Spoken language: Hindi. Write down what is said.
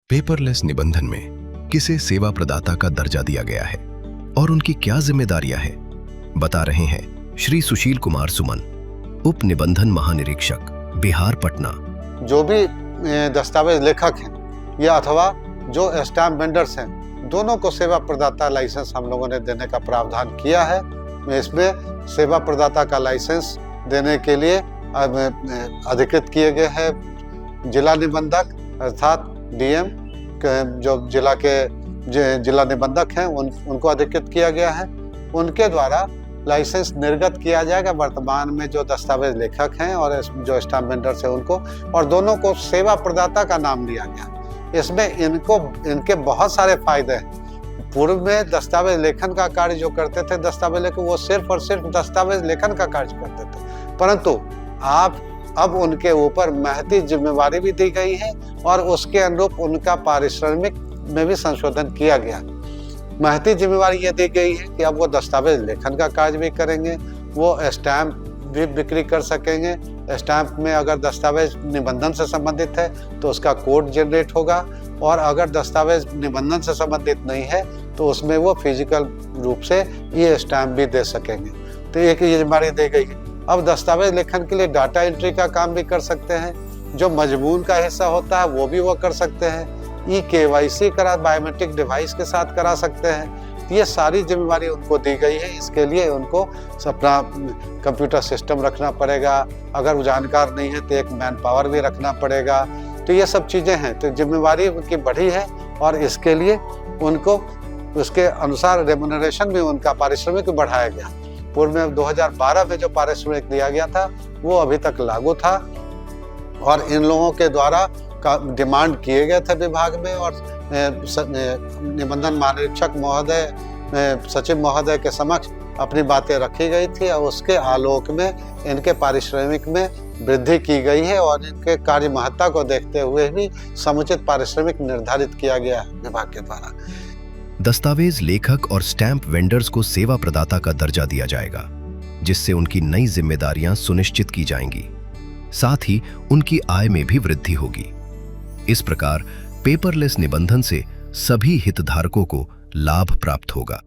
पेपरलेस निबंधन में किसे सेवा प्रदाता का दर्जा दिया गया है और उनकी क्या जिम्मेदारियां हैं, बता रहे हैं श्री सुशील कुमार सुमन, उप निबंधन महानिरीक्षक, बिहार, पटना। जो भी दस्तावेज लेखक हैं या अथवा जो स्टैम्प वेंडर्स हैं, दोनों को सेवा प्रदाता लाइसेंस हम लोगों ने देने का प्रावधान किया है। इसमें सेवा प्रदाता का लाइसेंस देने के लिए अधिकृत किए गए हैं जिला निबंधक अर्थात डीएम, जो जिला निबंधक हैं उनको अधिकृत किया गया है। उनके द्वारा लाइसेंस निर्गत किया जाएगा वर्तमान में जो दस्तावेज लेखक हैं और जो स्टैम्प वेंडर्स हैं उनको, और दोनों को सेवा प्रदाता का नाम दिया गया। इसमें इनके बहुत सारे फायदे हैं। पूर्व में दस्तावेज लेखन का कार्य जो करते थे दस्तावेज लेखक, वो सिर्फ और सिर्फ दस्तावेज लेखन का कार्य करते थे, परंतु अब उनके ऊपर महती जिम्मेवारी भी दी गई है और उसके अनुरूप उनका पारिश्रमिक में भी संशोधन किया गया। महती जिम्मेवारी ये दी गई है कि अब वो दस्तावेज लेखन का कार्य भी करेंगे, वो स्टैम्प भी बिक्री कर सकेंगे। स्टैम्प में अगर दस्तावेज निबंधन से संबंधित है तो उसका कोड जनरेट होगा, और अगर दस्तावेज निबंधन से संबंधित नहीं है तो उसमें वो फिजिकल रूप से ये स्टैम्प भी दे सकेंगे। तो एक ये जिम्मेदारी दी गई है। अब दस्तावेज लेखन के लिए डाटा एंट्री का काम भी कर सकते हैं, जो मजमून का हिस्सा होता है वो भी वो कर सकते हैं। KYC बायोमेट्रिक डिवाइस के साथ करा सकते हैं। ये सारी जिम्मेवारी उनको दी गई है। इसके लिए उनको अपना कंप्यूटर सिस्टम रखना पड़ेगा, अगर वो जानकार नहीं है तो एक मैन पावर भी रखना पड़ेगा। तो ये सब चीज़ें हैं, तो जिम्मेवारी उनकी बढ़ी है और इसके लिए उनको उसके अनुसार रेम्युनरेशन भी, उनका पारिश्रमिक बढ़ाया गया। पूर्व में 2012 में जो पारिश्रमिक दिया गया था वो अभी तक लागू था, और इन लोगों के द्वारा डिमांड किए गए थे विभाग में, और निबंधन महानिरीक्षक महोदय, सचिव महोदय के समक्ष अपनी बातें रखी गई थी, और उसके आलोक में इनके पारिश्रमिक में वृद्धि की गई है, और इनके कार्य महत्ता को देखते हुए भी समुचित पारिश्रमिक निर्धारित किया गया है विभाग के द्वारा। दस्तावेज लेखक और स्टैम्प वेंडर्स को सेवा प्रदाता का दर्जा दिया जाएगा, जिससे उनकी नई जिम्मेदारियां सुनिश्चित की जाएंगी, साथ ही उनकी आय में भी वृद्धि होगी। इस प्रकार पेपरलेस निबंधन से सभी हितधारकों को लाभ प्राप्त होगा।